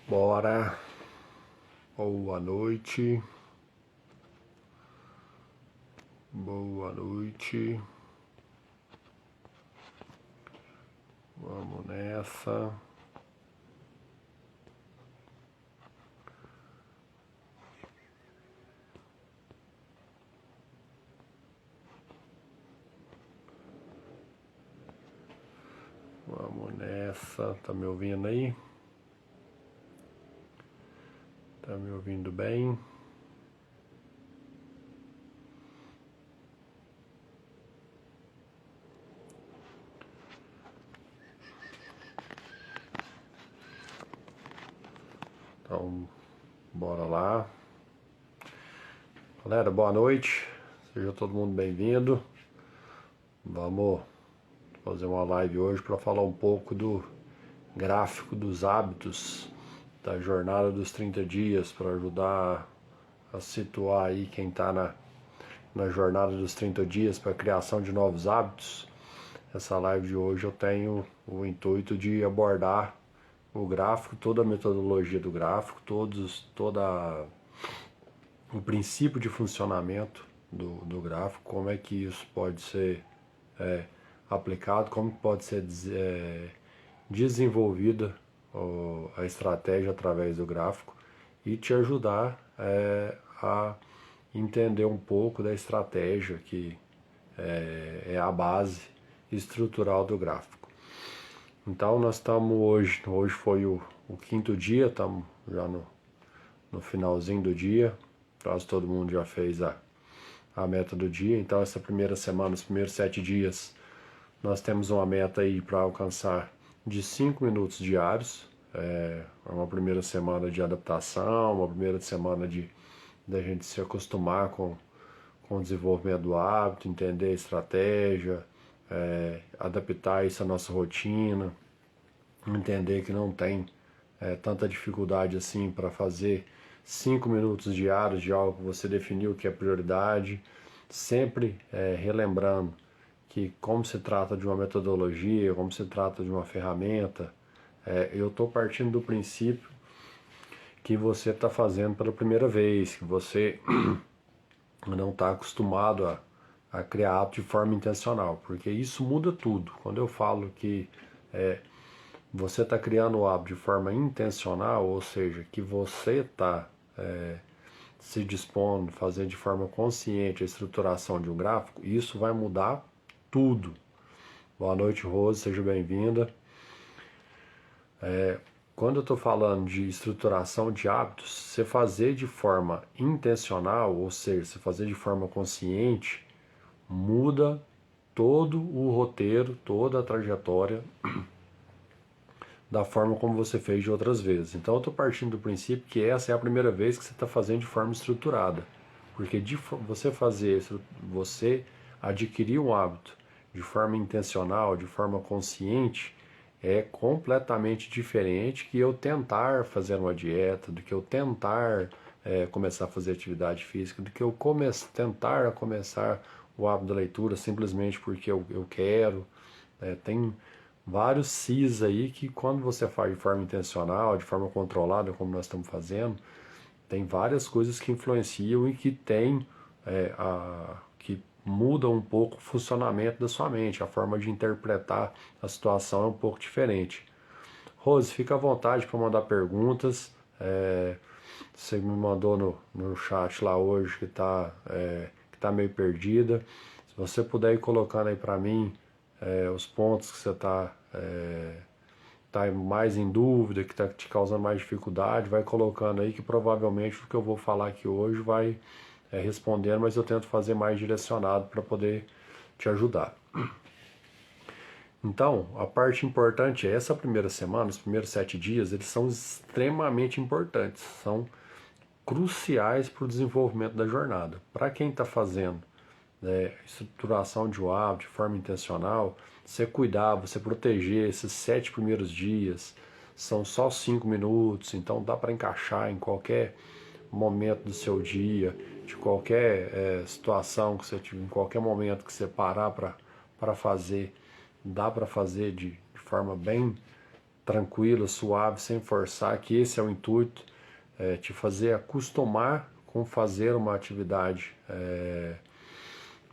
Bora, boa noite, vamos nessa. Vamos nessa, tá me ouvindo aí? Tá me ouvindo bem? Então, bora lá. Galera, boa noite. Seja todo mundo bem-vindo. Vamos fazer uma live hoje para falar um pouco do gráfico dos hábitos da jornada dos 30 dias, para ajudar a situar aí quem está na jornada dos 30 dias para a criação de novos hábitos. Essa live de hoje eu tenho o intuito de abordar o gráfico, toda a metodologia do gráfico, toda o princípio de funcionamento do gráfico, como é que isso pode ser aplicado, como pode ser desenvolvida a estratégia através do gráfico e te ajudar a entender um pouco da estratégia que é a base estrutural do gráfico. Então nós estamos hoje foi o quinto dia, estamos já no finalzinho do dia, quase todo mundo já fez a meta do dia. Então essa primeira semana, os primeiros 7 dias, nós temos uma meta aí para alcançar de 5 minutos diários. É uma primeira semana de adaptação, uma primeira semana da gente se acostumar com o desenvolvimento do hábito, entender a estratégia, adaptar isso à nossa rotina, entender que não tem tanta dificuldade assim para fazer 5 minutos diários de algo que você definiu que é prioridade, sempre relembrando que como se trata de uma metodologia, como se trata de uma ferramenta, eu estou partindo do princípio que você está fazendo pela primeira vez, que você não está acostumado a criar hábito de forma intencional, porque isso muda tudo. Quando eu falo que você está criando o hábito de forma intencional, ou seja, que você está se dispondo a fazer de forma consciente a estruturação de um gráfico, isso vai mudar tudo. Boa noite, Rose, seja bem-vinda. Quando eu estou falando de estruturação de hábitos, você fazer de forma intencional, ou seja, você fazer de forma consciente, muda todo o roteiro, toda a trajetória da forma como você fez de outras vezes. Então eu estou partindo do princípio que essa é a primeira vez que você está fazendo de forma estruturada. Porque você adquirir um hábito de forma intencional, de forma consciente, é completamente diferente que eu tentar fazer uma dieta, do que eu tentar começar a fazer atividade física, do que eu tentar começar o hábito da leitura simplesmente porque eu quero. Tem vários sis aí que quando você faz de forma intencional, de forma controlada, como nós estamos fazendo, tem várias coisas que influenciam e que que mudam um pouco o funcionamento da sua mente, a forma de interpretar a situação é um pouco diferente. Rose, fica à vontade para mandar perguntas. Você me mandou no chat lá hoje que tá meio perdida. Se você puder ir colocando aí para mim os pontos que você está mais em dúvida, que está te causando mais dificuldade, vai colocando aí que provavelmente o que eu vou falar aqui hoje vai respondendo, mas eu tento fazer mais direcionado para poder te ajudar. Então, a parte importante é essa primeira semana, os primeiros 7 dias, eles são extremamente importantes, são cruciais para o desenvolvimento da jornada. Para quem está fazendo estruturação de um hábito de forma intencional, você cuidar, você proteger esses 7 primeiros dias, são só 5 minutos, então dá para encaixar em qualquer momento do seu dia, de qualquer situação que você tiver, em qualquer momento que você parar para fazer, dá para fazer de forma bem tranquila, suave, sem forçar, que esse é o intuito, te fazer acostumar com fazer uma atividade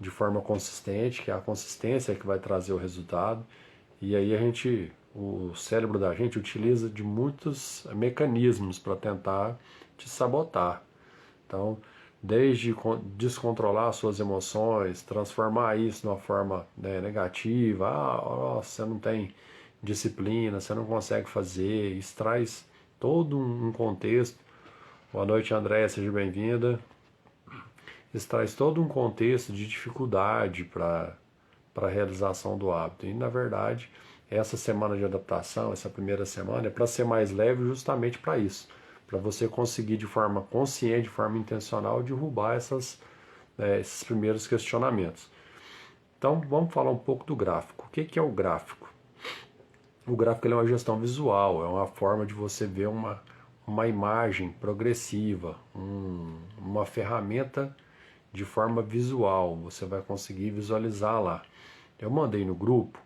de forma consistente, que é a consistência que vai trazer o resultado. E aí o cérebro da gente utiliza de muitos mecanismos para tentar te sabotar. Então, desde descontrolar suas emoções, transformar isso de uma forma, né, negativa, você não tem disciplina, você não consegue fazer, isso traz todo um contexto. Boa noite, Andréia, seja bem-vinda. Isso traz todo um contexto de dificuldade para a realização do hábito. E, na verdade, essa semana de adaptação, essa primeira semana, é para ser mais leve justamente para isso. Para você conseguir, de forma consciente, de forma intencional, derrubar esses primeiros questionamentos. Então, vamos falar um pouco do gráfico. O que é o gráfico? O gráfico é uma gestão visual, é uma forma de você ver uma imagem progressiva, uma ferramenta de forma visual, você vai conseguir visualizar lá. Eu mandei no grupo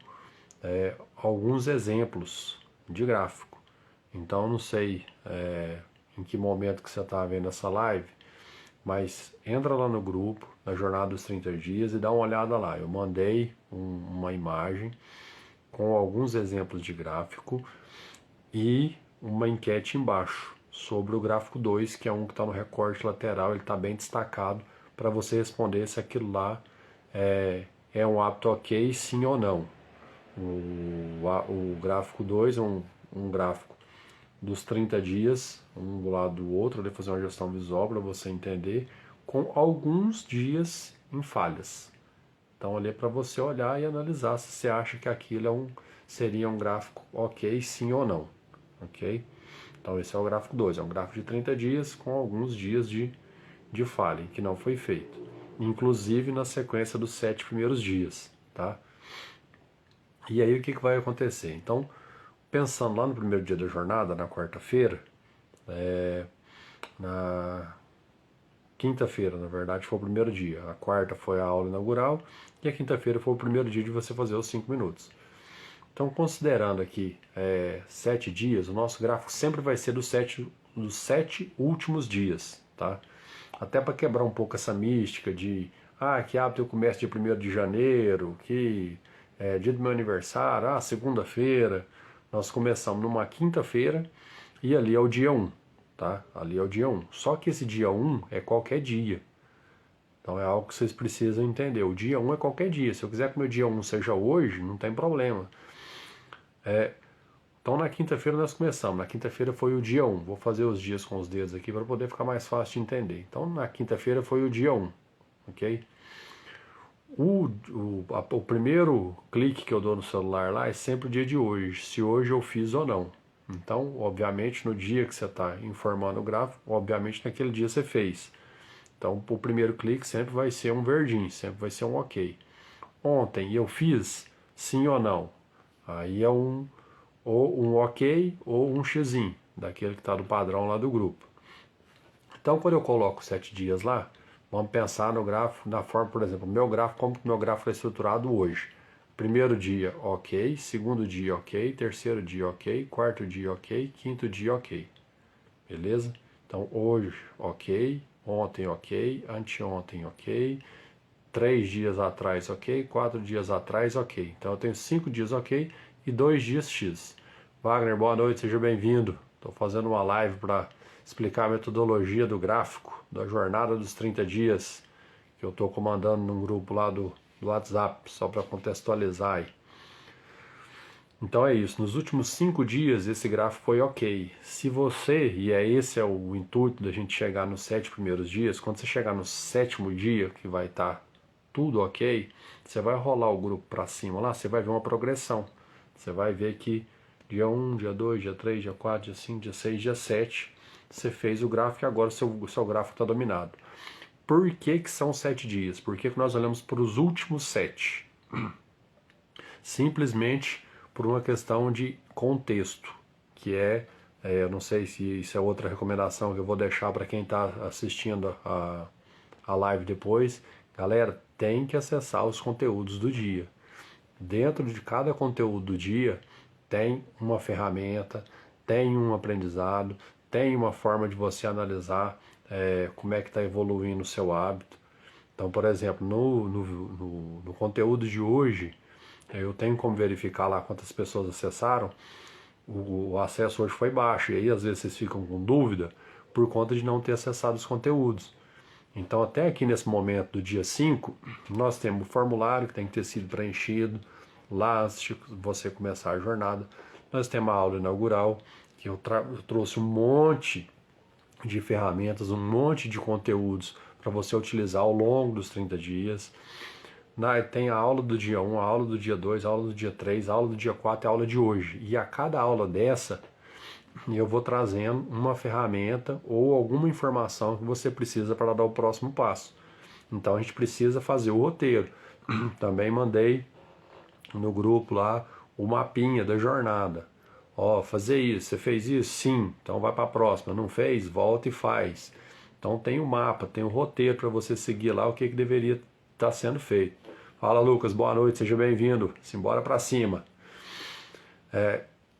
alguns exemplos de gráfico, então não sei em que momento que você está vendo essa live, mas entra lá no grupo, na Jornada dos 30 Dias e dá uma olhada lá. Eu mandei uma imagem com alguns exemplos de gráfico e uma enquete embaixo sobre o gráfico 2, que é um que está no recorte lateral, ele está bem destacado para você responder se aquilo lá é um hábito ok, sim ou não. O gráfico 2 é um gráfico dos 30 dias, um do lado do outro, ele fazer uma gestão visual para você entender, com alguns dias em falhas. Então ali é para você olhar e analisar se você acha que aquilo seria um gráfico ok, sim ou não. Ok? Então esse é o gráfico 2, é um gráfico de 30 dias com alguns dias de falha, que não foi feito. Inclusive na sequência dos 7 primeiros dias. Tá? E aí o que vai acontecer? Então, pensando lá no primeiro dia da jornada, na quarta-feira, na quinta-feira, na verdade, foi o primeiro dia. A quarta foi a aula inaugural e a quinta-feira foi o primeiro dia de você fazer os 5 minutos. Então, considerando aqui 7 dias, o nosso gráfico sempre vai ser dos sete últimos dias, tá? Até para quebrar um pouco essa mística de que hábito eu começo dia 1º de janeiro, que é dia do meu aniversário, segunda-feira. Nós começamos numa quinta-feira e ali é o dia 1, tá? Ali é o dia 1. Só que esse dia 1 é qualquer dia. Então é algo que vocês precisam entender. O dia 1 é qualquer dia. Se eu quiser que o meu dia 1 seja hoje, não tem problema. Então na quinta-feira nós começamos. Na quinta-feira foi o dia 1. Vou fazer os dias com os dedos aqui para poder ficar mais fácil de entender. Então na quinta-feira foi o dia 1. Ok? O primeiro clique que eu dou no celular lá é sempre o dia de hoje, se hoje eu fiz ou não. Então, obviamente, no dia que você está informando o gráfico, obviamente naquele dia você fez. Então, o primeiro clique sempre vai ser um verdinho, sempre vai ser um ok. Ontem eu fiz, sim ou não? Aí é ou um ok ou um xizinho, daquele que está do padrão lá do grupo. Então, quando eu coloco 7 dias lá, vamos pensar no gráfico, na forma, por exemplo, como que meu gráfico é estruturado hoje. Primeiro dia, ok. Segundo dia, ok. Terceiro dia, ok. Quarto dia, ok. Quinto dia, ok. Beleza? Então, hoje, ok. Ontem, ok. Anteontem, ok. 3 dias atrás, ok. 4 dias atrás, ok. Então, eu tenho 5 dias, ok. E 2 dias X. Wagner, boa noite, seja bem-vindo. Estou fazendo uma live para explicar a metodologia do gráfico, da jornada dos 30 dias, que eu estou comandando num grupo lá do WhatsApp, só para contextualizar aí. Então é isso, nos últimos 5 dias esse gráfico foi ok. Se você, esse é o intuito da gente chegar nos 7 primeiros dias, quando você chegar no 7º dia, que vai estar tudo ok, você vai rolar o grupo para cima lá, você vai ver uma progressão. Você vai ver que dia 1, dia 2, dia 3, dia 4, dia 5, dia 6, dia 7, você fez o gráfico e agora o seu gráfico está dominado. Por que são 7 dias? Por que nós olhamos para os últimos 7? Simplesmente por uma questão de contexto, que eu não sei se isso é outra recomendação que eu vou deixar para quem está assistindo a live depois. Galera, tem que acessar os conteúdos do dia. Dentro de cada conteúdo do dia tem uma ferramenta, tem um aprendizado, tem uma forma de você analisar como é que está evoluindo o seu hábito. Então, por exemplo, no conteúdo de hoje, eu tenho como verificar lá quantas pessoas acessaram. O acesso hoje foi baixo, e aí às vezes vocês ficam com dúvida por conta de não ter acessado os conteúdos. Então, até aqui nesse momento do dia 5, nós temos o formulário que tem que ter sido preenchido lá antes de você começar a jornada. Nós temos a aula inaugural, que eu trouxe um monte de ferramentas, um monte de conteúdos para você utilizar ao longo dos 30 dias. Tem a aula do dia 1, a aula do dia 2, a aula do dia 3, a aula do dia 4 e a aula de hoje. E a cada aula dessa, eu vou trazendo uma ferramenta ou alguma informação que você precisa para dar o próximo passo. Então a gente precisa fazer o roteiro. Também mandei no grupo lá o mapinha da jornada. Ó, fazer isso, você fez isso? Sim, então vai para a próxima. Não fez? Volta e faz. Então tem o mapa, tem o roteiro para você seguir lá o que deveria estar sendo feito. Fala Lucas, boa noite, seja bem-vindo. Simbora para cima.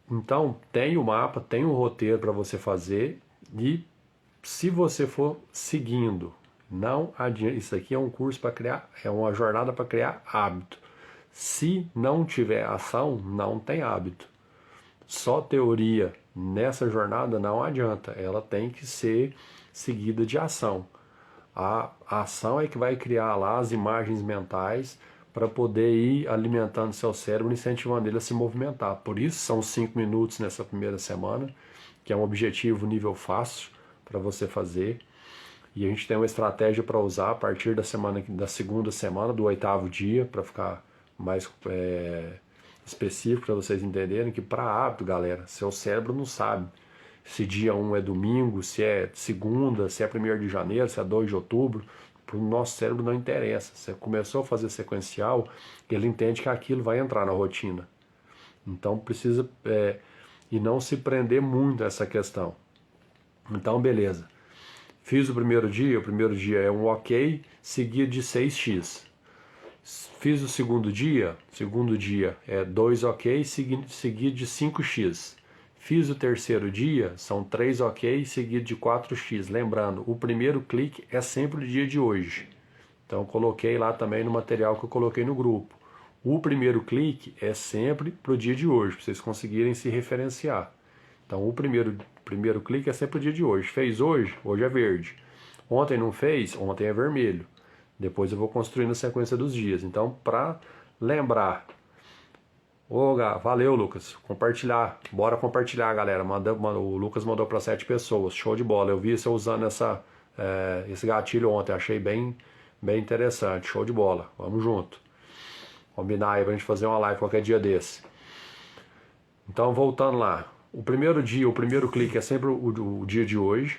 Então tem o mapa, tem o roteiro para você fazer e se você for seguindo, não adianta. Isso aqui é um curso para criar, é uma jornada para criar hábito. Se não tiver ação, não tem hábito. Só teoria nessa jornada não adianta, ela tem que ser seguida de ação. A ação é que vai criar lá as imagens mentais para poder ir alimentando seu cérebro, incentivando ele a se movimentar. Por isso são 5 minutos nessa primeira semana, que é um objetivo nível fácil para você fazer. E a gente tem uma estratégia para usar a partir da segunda semana, do 8º dia, para ficar mais específico para vocês entenderem que para hábito, galera, seu cérebro não sabe se dia 1 é domingo, se é segunda, se é 1º de janeiro, se é 2 de outubro. Para o nosso cérebro não interessa. Você começou a fazer sequencial, ele entende que aquilo vai entrar na rotina. Então precisa e não se prender muito a essa questão. Então beleza. Fiz o primeiro dia é um ok, seguido de 6x. Fiz o segundo dia é 2 ok, seguido de 5x. Fiz o terceiro dia, são 3 ok, seguido de 4x. Lembrando, o primeiro clique é sempre o dia de hoje. Então eu coloquei lá também no material que eu coloquei no grupo. O primeiro clique é sempre para o dia de hoje, para vocês conseguirem se referenciar. Então o primeiro clique é sempre o dia de hoje. Fez hoje? Hoje é verde. Ontem não fez? Ontem é vermelho. Depois eu vou construindo a sequência dos dias. Então, para lembrar. Valeu, Lucas. Compartilhar. Bora compartilhar, galera. O Lucas mandou para 7 pessoas. Show de bola. Eu vi você usando esse gatilho ontem. Achei bem interessante. Show de bola. Vamos junto. Combinar aí pra gente fazer uma live qualquer dia desse. Então, voltando lá. O primeiro clique é sempre o dia de hoje.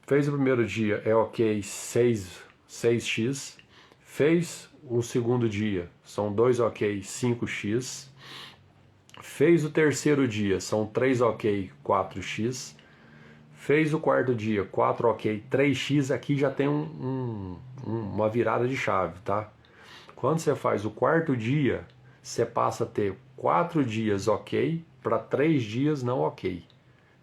Fez o primeiro dia, é ok, 6x. Fez o segundo dia, são 2 ok, 5x. Fez o terceiro dia, são 3 ok, 4x. Fez o quarto dia, 4 ok, 3x. Aqui já tem uma virada de chave, tá? Quando você faz o quarto dia, você passa a ter 4 dias ok para 3 dias não ok.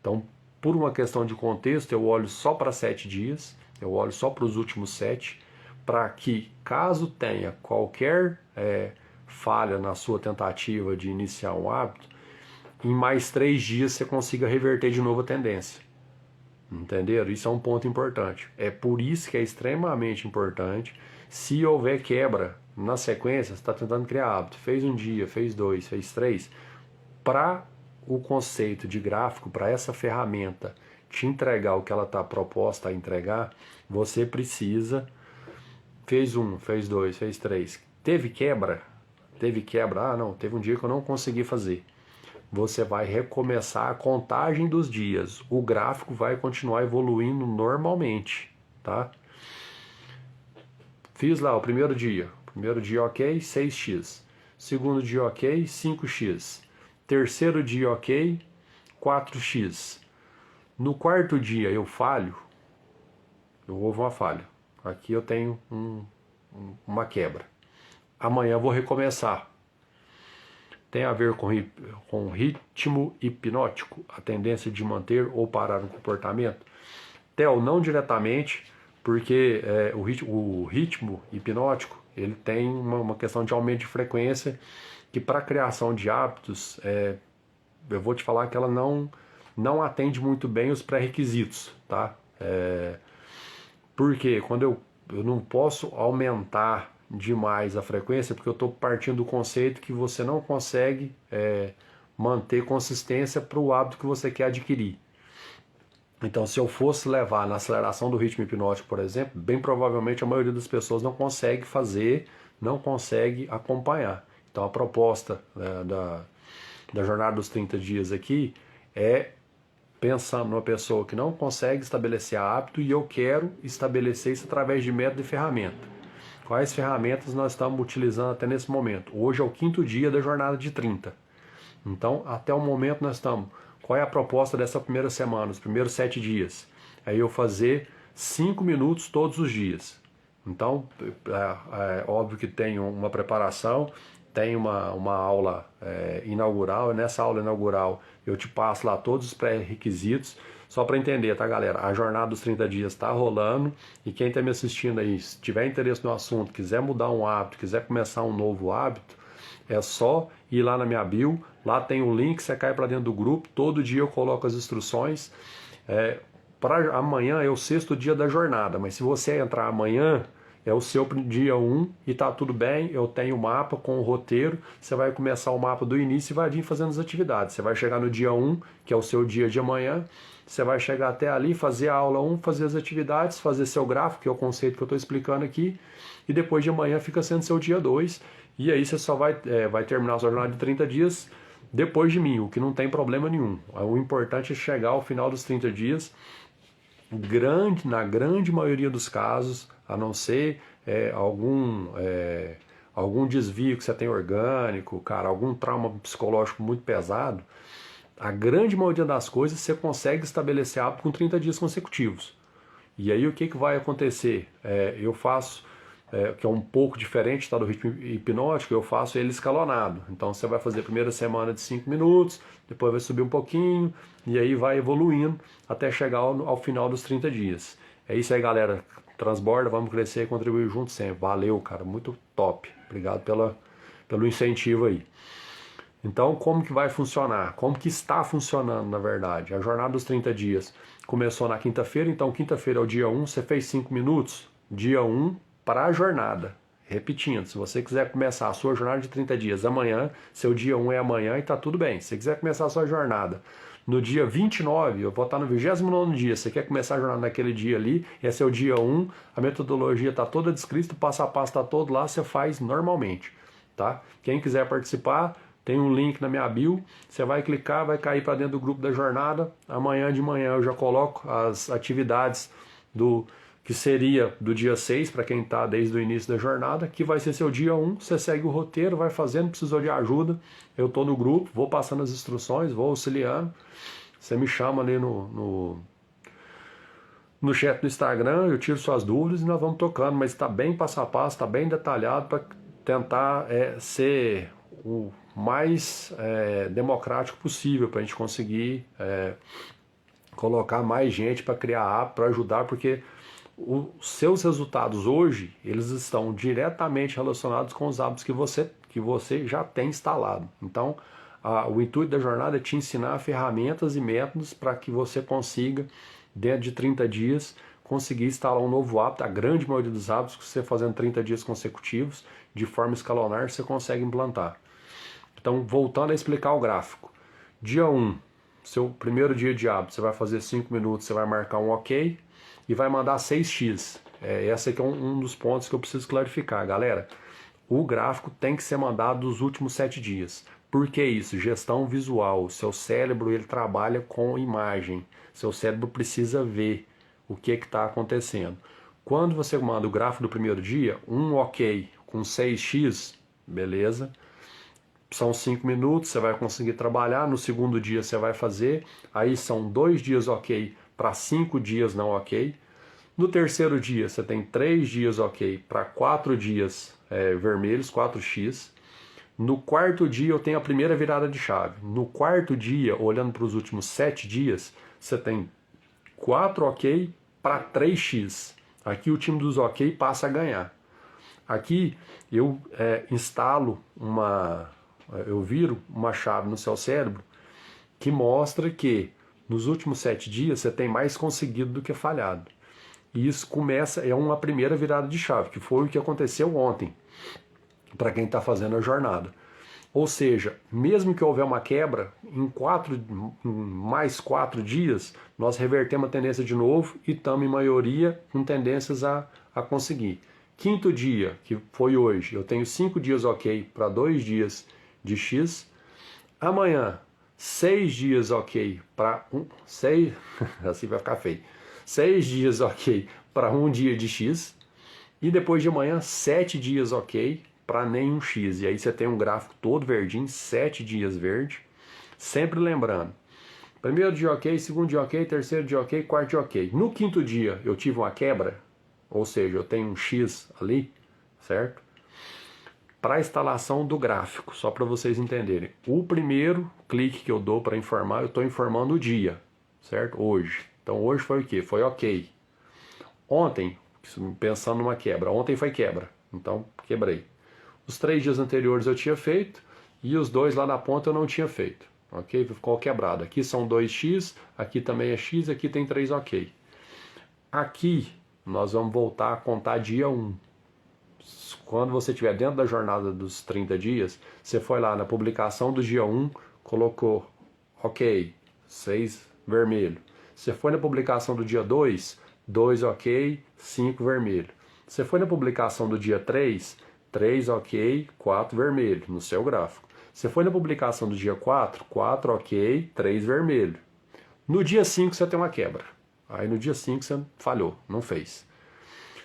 Então, por uma questão de contexto, eu olho só para 7 dias, eu olho só para os últimos 7, para que, caso tenha qualquer falha na sua tentativa de iniciar um hábito, em mais 3 dias você consiga reverter de novo a tendência. Entenderam? Isso é um ponto importante. É por isso que é extremamente importante, se houver quebra na sequência, você está tentando criar hábito, fez um dia, fez 2, fez 3, para o conceito de gráfico, para essa ferramenta te entregar o que ela está proposta a entregar, você precisa, fez 1, fez 2, fez 3, teve quebra, teve um dia que eu não consegui fazer. Você vai recomeçar a contagem dos dias, o gráfico vai continuar evoluindo normalmente, tá? Fiz lá o primeiro dia ok, 6x, segundo dia ok, 5x, terceiro dia ok, 4x. No quarto dia eu falho, houve uma falha. Aqui eu tenho uma quebra. Amanhã eu vou recomeçar. tem a ver com ritmo hipnótico, a tendência de manter ou parar um comportamento? Theo, não diretamente, porque o ritmo hipnótico ele tem uma questão de aumento de frequência que para a criação de hábitos, eu vou te falar que ela não atende muito bem os pré-requisitos, tá? Porque quando eu não posso aumentar demais a frequência, porque eu estou partindo do conceito que você não consegue manter consistência para o hábito que você quer adquirir. Então, se eu fosse levar na aceleração do ritmo hipnótico, por exemplo, bem provavelmente a maioria das pessoas não consegue fazer, não consegue acompanhar. Então, a proposta da jornada dos 30 dias aqui é pensando numa pessoa que não consegue estabelecer hábito e eu quero estabelecer isso através de método e ferramenta. Quais ferramentas nós estamos utilizando até nesse momento? Hoje é o 5º dia da jornada de 30. Então, até o momento nós estamos... Qual é a proposta dessa primeira semana, os primeiros 7 dias? É eu fazer 5 minutos todos os dias. Então, é óbvio que tem uma preparação, tem uma aula inaugural, e nessa aula inaugural eu te passo lá todos os pré-requisitos, só para entender, tá, galera? A jornada dos 30 dias está rolando, e quem está me assistindo aí, se tiver interesse no assunto, quiser mudar um hábito, quiser começar um novo hábito, é só ir lá na minha bio, lá tem um link, você cai para dentro do grupo, todo dia eu coloco as instruções. Para amanhã é o 6º dia da jornada, mas se você entrar amanhã, é o seu dia 1 e tá tudo bem, eu tenho o mapa com o roteiro, você vai começar o mapa do início e vai vir fazendo as atividades. Você vai chegar no dia 1, que é o seu dia de amanhã, você vai chegar até ali, fazer a aula 1, fazer as atividades, fazer seu gráfico, que é o conceito que eu estou explicando aqui, e depois de amanhã fica sendo seu dia 2, e aí você só vai terminar a sua jornada de 30 dias depois de mim, o que não tem problema nenhum. O importante é chegar ao final dos 30 dias, na grande maioria dos casos, a não ser algum desvio que você tem orgânico, cara, algum trauma psicológico muito pesado, a grande maioria das coisas você consegue estabelecer hábito com 30 dias consecutivos. E aí o que vai acontecer? Eu faço, que é um pouco diferente do ritmo hipnótico, eu faço ele escalonado. Então você vai fazer a primeira semana de 5 minutos, depois vai subir um pouquinho, e aí vai evoluindo até chegar ao final dos 30 dias. É isso aí, galera. Transborda, vamos crescer e contribuir juntos sempre. Valeu, cara, muito top. Obrigado pelo incentivo aí. Então, como que vai funcionar? Como que está funcionando, na verdade? A jornada dos 30 dias começou na quinta-feira, então quinta-feira é o dia 1, você fez 5 minutos, dia 1 para a jornada. Repetindo, se você quiser começar a sua jornada de 30 dias amanhã, seu dia 1 é amanhã e tá tudo bem. Se você quiser começar a sua jornada no dia 29, eu vou estar no 29º dia, você quer começar a jornada naquele dia ali, esse é o dia 1, a metodologia está toda descrita, o passo a passo está todo lá, você faz normalmente, tá? Quem quiser participar, tem um link na minha bio, você vai clicar, vai cair para dentro do grupo da jornada, amanhã de manhã eu já coloco as atividades que seria do dia 6, para quem está desde o início da jornada, que vai ser seu dia 1, você segue o roteiro, vai fazendo, precisou de ajuda, eu estou no grupo, vou passando as instruções, vou auxiliando, você me chama ali no chat do Instagram, eu tiro suas dúvidas e nós vamos tocando, mas está bem passo a passo, está bem detalhado para tentar ser o mais democrático possível, para a gente conseguir colocar mais gente para criar app, para ajudar, porque os seus resultados hoje, eles estão diretamente relacionados com os hábitos que você já tem instalado. Então, o intuito da jornada é te ensinar ferramentas e métodos para que você consiga, dentro de 30 dias, conseguir instalar um novo hábito. A grande maioria dos hábitos que você fazendo 30 dias consecutivos, de forma escalonar, você consegue implantar. Então, voltando a explicar o gráfico. Dia 1, seu primeiro dia de hábito, você vai fazer 5 minutos, você vai marcar um OK e vai mandar 6x. Esse aqui é um dos pontos que eu preciso clarificar, galera. O gráfico tem que ser mandado dos últimos 7 dias. Por que isso? Gestão visual. O seu cérebro ele trabalha com imagem. Seu cérebro precisa ver o que está acontecendo. Quando você manda o gráfico do primeiro dia, um OK com 6x, beleza. São 5 minutos, você vai conseguir trabalhar. No segundo dia você vai fazer. Aí são 2 dias OK para 5 dias não OK. No terceiro dia você tem 3 dias OK para 4 dias vermelhos, 4x. No quarto dia eu tenho a primeira virada de chave. No quarto dia, olhando para os últimos 7 dias, você tem 4 ok para 3x. Aqui o time dos ok passa a ganhar. Aqui eu eu viro uma chave no seu cérebro que mostra que nos últimos 7 dias você tem mais conseguido do que falhado. E isso é uma primeira virada de chave, que foi o que aconteceu ontem, para quem está fazendo a jornada. Ou seja, mesmo que houver uma quebra, em mais 4 dias, nós revertemos a tendência de novo e estamos em maioria com tendências a conseguir. Quinto dia, que foi hoje, eu tenho 5 dias ok para 2 dias de X. Amanhã, 6 dias ok para 6, assim vai ficar feio. 6 dias ok para 1 dia de X. E depois de amanhã, 7 dias ok para nenhum X. E aí você tem um gráfico todo verdinho, 7 dias verde. Sempre lembrando, primeiro dia ok, segundo dia ok, terceiro dia ok, quarto dia ok. No quinto dia eu tive uma quebra, ou seja, eu tenho um X ali, certo? Para a instalação do gráfico, só para vocês entenderem. O primeiro clique que eu dou para informar, eu estou informando o dia, certo? Hoje. Então hoje foi o quê? Foi ok. Ontem, pensando numa quebra, ontem foi quebra, então quebrei. Os 3 dias anteriores eu tinha feito e os 2 lá na ponta eu não tinha feito, ok? Ficou quebrado. Aqui são 2x, aqui também é x, aqui tem 3 ok. Aqui nós vamos voltar a contar dia 1. Quando você estiver dentro da jornada dos 30 dias, você foi lá na publicação do dia 1, colocou ok, 6 vermelho. Você foi na publicação do dia 2, 2 ok, 5 vermelho. Você foi na publicação do dia 3, 3 ok, 4 vermelho, no seu gráfico. Você foi na publicação do dia 4, 4 ok, 3 vermelho. No dia 5 você tem uma quebra. Aí no dia 5 você falhou, não fez.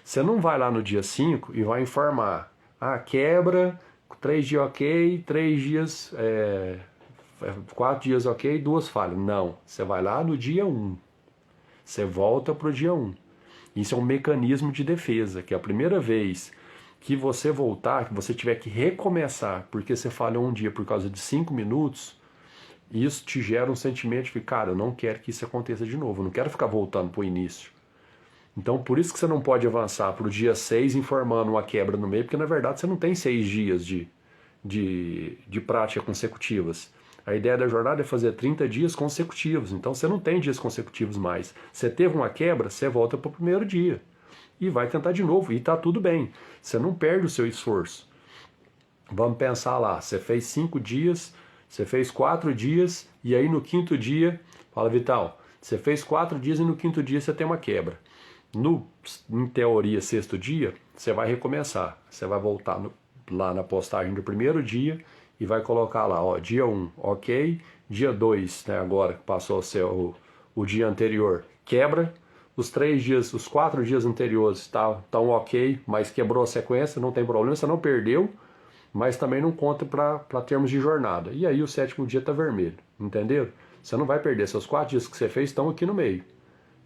Você não vai lá no dia 5 e vai informar, quebra, 3 dias ok, 3 dias, 4 dias ok, 2 falhas. Não, você vai lá no dia 1. Você volta para o dia 1. Isso é um mecanismo de defesa, que a primeira vez que você voltar, que você tiver que recomeçar, porque você falhou um dia por causa de 5 minutos, isso te gera um sentimento de que, cara, eu não quero que isso aconteça de novo, eu não quero ficar voltando para o início. Então, por isso que você não pode avançar para o dia 6 informando uma quebra no meio, porque na verdade você não tem 6 dias de prática consecutivas. A ideia da jornada é fazer 30 dias consecutivos, então você não tem dias consecutivos mais. Você teve uma quebra, você volta para o primeiro dia e vai tentar de novo, e está tudo bem. Você não perde o seu esforço. Vamos pensar lá, você fez 5 dias, você fez 4 dias, e aí no quinto dia, fala Vital, você fez 4 dias e no quinto dia você tem uma quebra. Em teoria, sexto dia, você vai recomeçar. Você vai voltar lá na postagem do primeiro dia e vai colocar lá, ó, dia 1, ok, dia 2, né, agora que passou a ser o dia anterior, quebra, os 4 dias anteriores estão ok, mas quebrou a sequência, não tem problema, você não perdeu, mas também não conta para termos de jornada. E aí o sétimo dia está vermelho, entenderam? Você não vai perder, seus 4 dias que você fez estão aqui no meio.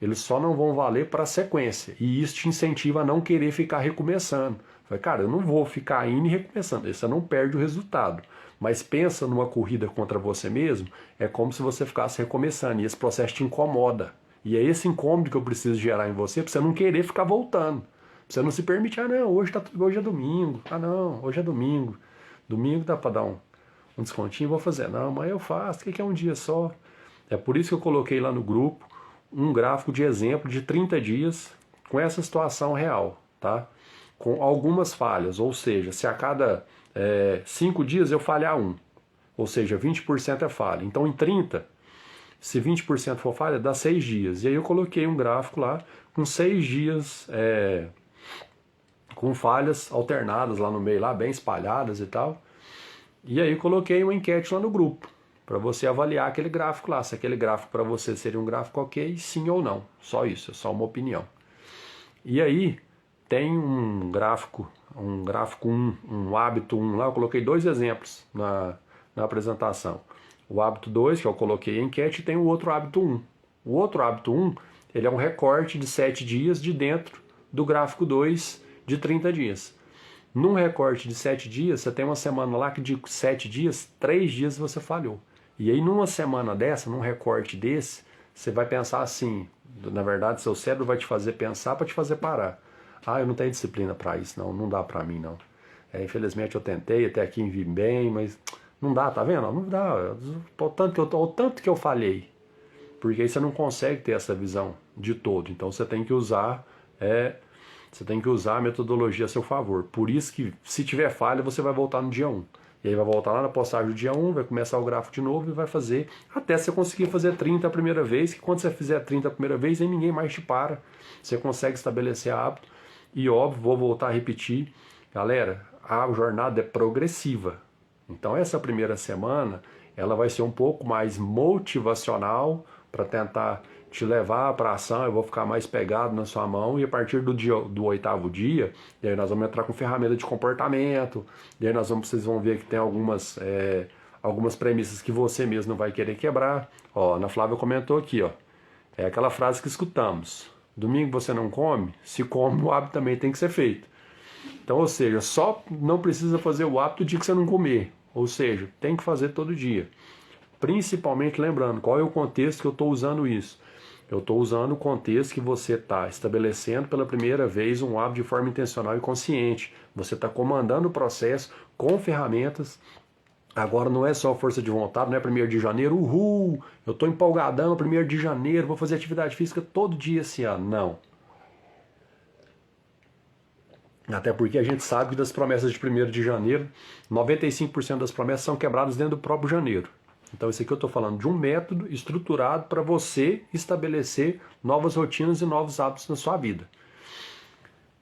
Eles só não vão valer para a sequência. E isso te incentiva a não querer ficar recomeçando. Falei, cara, eu não vou ficar indo e recomeçando. Você não perde o resultado. Mas pensa numa corrida contra você mesmo, é como se você ficasse recomeçando. E esse processo te incomoda. E é esse incômodo que eu preciso gerar em você para você não querer ficar voltando. Pra você não se permitir, não, hoje é domingo. Não, hoje é domingo. Domingo dá para dar um descontinho, vou fazer. Não, amanhã eu faço. O que é um dia só? É por isso que eu coloquei lá no grupo um gráfico de exemplo de 30 dias com essa situação real, tá? Com algumas falhas, ou seja, se a cada 5 dias eu falhar um, ou seja, 20% é falha. Então em 30, se 20% for falha, dá 6 dias. E aí eu coloquei um gráfico lá com 6 dias com falhas alternadas lá no meio, lá bem espalhadas e tal. E aí eu coloquei uma enquete lá no grupo, para você avaliar aquele gráfico lá, se aquele gráfico para você seria um gráfico ok, sim ou não. Só isso, é só uma opinião. E aí tem um gráfico 1, um hábito 1 lá, eu coloquei 2 exemplos na apresentação. O hábito 2, que eu coloquei em enquete, e tem o outro hábito 1. O outro hábito 1, ele é um recorte de 7 dias de dentro do gráfico 2 de 30 dias. Num recorte de 7 dias, você tem uma semana lá que de 7 dias, 3 dias você falhou. E aí numa semana dessa, num recorte desse, você vai pensar assim, na verdade seu cérebro vai te fazer pensar para te fazer parar. Ah, eu não tenho disciplina para isso, não dá para mim não. Infelizmente eu tentei, até aqui vim bem, mas não dá, tá vendo? Não dá, o tanto que eu falhei. Porque aí você não consegue ter essa visão de todo. Então você tem que usar a metodologia a seu favor. Por isso que se tiver falha, você vai voltar no dia 1. E aí vai voltar lá na postagem do dia 1, vai começar o gráfico de novo e vai fazer até você conseguir fazer 30 a primeira vez, que quando você fizer 30 a primeira vez, aí ninguém mais te para. Você consegue estabelecer hábito. E óbvio, vou voltar a repetir, galera, a jornada é progressiva. Então essa primeira semana, ela vai ser um pouco mais motivacional para tentar te levar para a ação, eu vou ficar mais pegado na sua mão, e a partir do 8º dia, e aí nós vamos entrar com ferramenta de comportamento, e aí vocês vão ver que tem algumas premissas que você mesmo não vai querer quebrar. Ó, a Ana Flávia comentou aqui, ó, é aquela frase que escutamos: domingo você não come? Se come, o hábito também tem que ser feito. Então, ou seja, só não precisa fazer o hábito de que você não comer. Ou seja, tem que fazer todo dia. Principalmente lembrando, qual é o contexto que eu estou usando isso? Eu estou usando o contexto que você está estabelecendo pela primeira vez um hábito de forma intencional e consciente. Você está comandando o processo com ferramentas. Agora não é só força de vontade, não é 1º de janeiro, uhul, eu estou empolgadão, 1º de janeiro, vou fazer atividade física todo dia esse ano. Não. Até porque a gente sabe que das promessas de 1º de janeiro, 95% das promessas são quebradas dentro do próprio janeiro. Então isso aqui eu estou falando de um método estruturado para você estabelecer novas rotinas e novos hábitos na sua vida.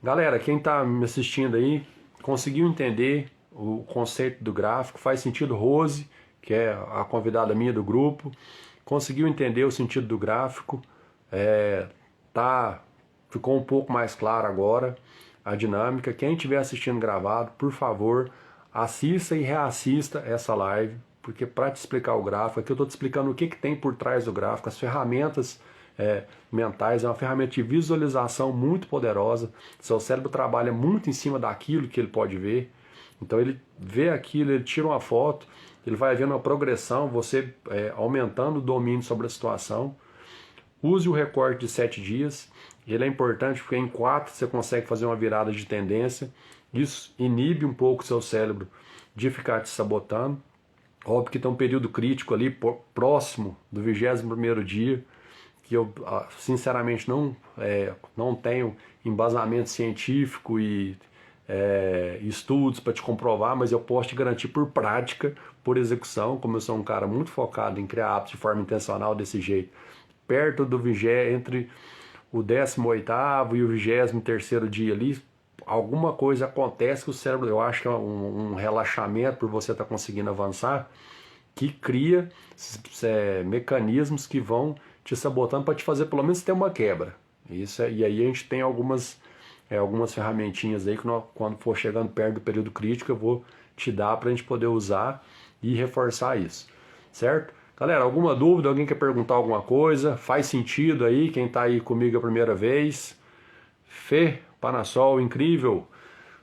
Galera, quem está me assistindo aí, conseguiu entender o conceito do gráfico? Faz sentido? Rose, que é a convidada minha do grupo, conseguiu entender o sentido do gráfico? Ficou um pouco mais claro agora a dinâmica. Quem estiver assistindo gravado, por favor, assista e reassista essa live, porque para te explicar o gráfico, aqui eu estou te explicando o que tem por trás do gráfico, as ferramentas mentais, é uma ferramenta de visualização muito poderosa. Seu cérebro trabalha muito em cima daquilo que ele pode ver. Então ele vê aquilo, ele tira uma foto, ele vai vendo uma progressão, você aumentando o domínio sobre a situação. Use o recorte de 7 dias, ele é importante porque em 4 você consegue fazer uma virada de tendência. Isso inibe um pouco o seu cérebro de ficar te sabotando. Óbvio que tem um período crítico ali, próximo do 21º dia, que eu sinceramente não tenho embasamento científico e estudos para te comprovar, mas eu posso te garantir por prática, por execução, como eu sou um cara muito focado em criar hábitos de forma intencional desse jeito, perto do entre o 18º e o 23º dia ali, alguma coisa acontece que o cérebro, eu acho que é um relaxamento por você estar conseguindo avançar, que cria mecanismos que vão te sabotando para te fazer pelo menos ter uma quebra. E aí a gente tem algumas ferramentinhas aí que quando for chegando perto do período crítico eu vou te dar para a gente poder usar e reforçar isso, certo? Galera, alguma dúvida? Alguém quer perguntar alguma coisa? Faz sentido aí? Quem está aí comigo a primeira vez? Fê, Panasol, incrível.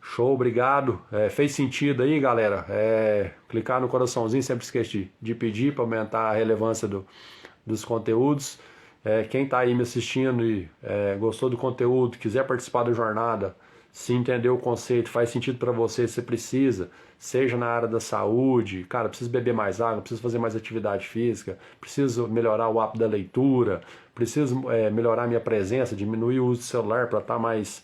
Show, obrigado. Fez sentido aí, galera? Clicar no coraçãozinho, sempre esqueci de pedir para aumentar a relevância dos conteúdos. Quem está aí me assistindo e gostou do conteúdo, quiser participar da jornada, se entender o conceito, faz sentido para você, você precisa, seja na área da saúde, cara, preciso beber mais água, preciso fazer mais atividade física, preciso melhorar o hábito da leitura, preciso melhorar a minha presença, diminuir o uso do celular para estar mais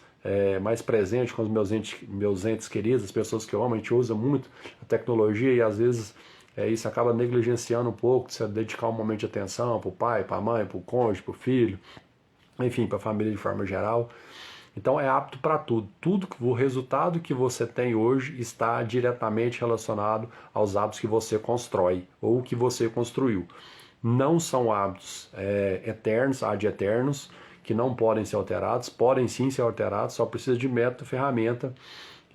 presente com os meus entes queridos, as pessoas que eu amo. A gente usa muito a tecnologia e às vezes isso acaba negligenciando um pouco, você dedicar um momento de atenção para o pai, para a mãe, para o cônjuge, para o filho, enfim, para a família de forma geral. Então é apto para tudo. O resultado que você tem hoje está diretamente relacionado aos hábitos que você constrói ou que você construiu. Não são hábitos eternos, ad eternos, que não podem ser alterados, podem sim ser alterados, só precisa de método, ferramenta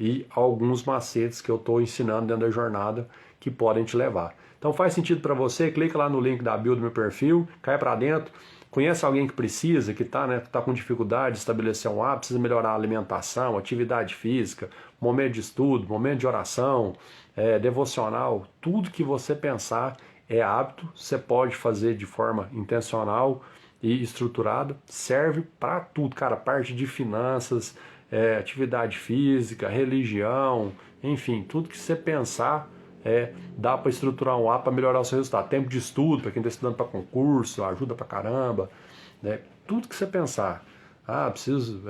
e alguns macetes que eu estou ensinando dentro da jornada que podem te levar. Então faz sentido para você, clica lá no link da bio do meu perfil, cai para dentro, Conhece alguém que precisa, que está, né, tá com dificuldade de estabelecer um hábito, precisa melhorar a alimentação, atividade física, momento de estudo, momento de oração, devocional, tudo que você pensar é hábito, você pode fazer de forma intencional e estruturada, serve para tudo, cara, parte de finanças, atividade física, religião, enfim, tudo que você pensar dá para estruturar um app para melhorar o seu resultado. Tempo de estudo, para quem está estudando para concurso, ajuda para caramba, né? Tudo que você pensar. Ah, preciso,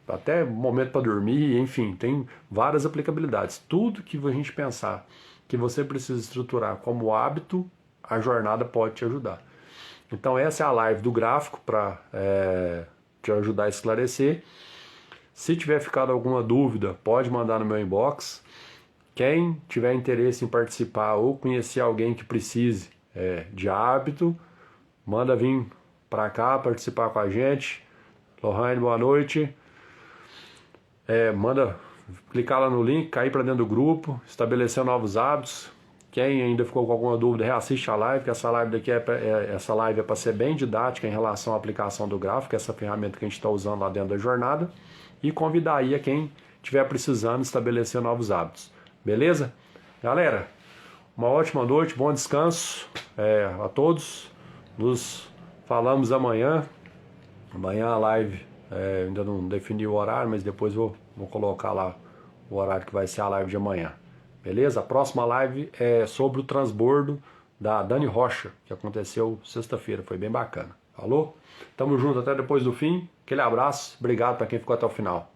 até momento para dormir, enfim, tem várias aplicabilidades. Tudo que a gente pensar que você precisa estruturar como hábito, a jornada pode te ajudar. Então essa é a live do gráfico para te ajudar a esclarecer. Se tiver ficado alguma dúvida, pode mandar no meu inbox. Quem tiver interesse em participar ou conhecer alguém que precise de hábito, manda vir para cá participar com a gente. Lohane, boa noite. Manda clicar lá no link, cair para dentro do grupo, estabelecer novos hábitos. Quem ainda ficou com alguma dúvida, reassiste a live, que essa live daqui essa live é para ser bem didática em relação à aplicação do gráfico, essa ferramenta que a gente está usando lá dentro da jornada, e convidar aí a quem estiver precisando estabelecer novos hábitos. Beleza? Galera, uma ótima noite, bom descanso a todos. Nos falamos amanhã. Amanhã a live, ainda não defini o horário, mas depois vou colocar lá o horário que vai ser a live de amanhã. Beleza? A próxima live é sobre o transbordo da Dani Rocha, que aconteceu sexta-feira. Foi bem bacana. Falou? Tamo junto até depois do fim. Aquele abraço. Obrigado para quem ficou até o final.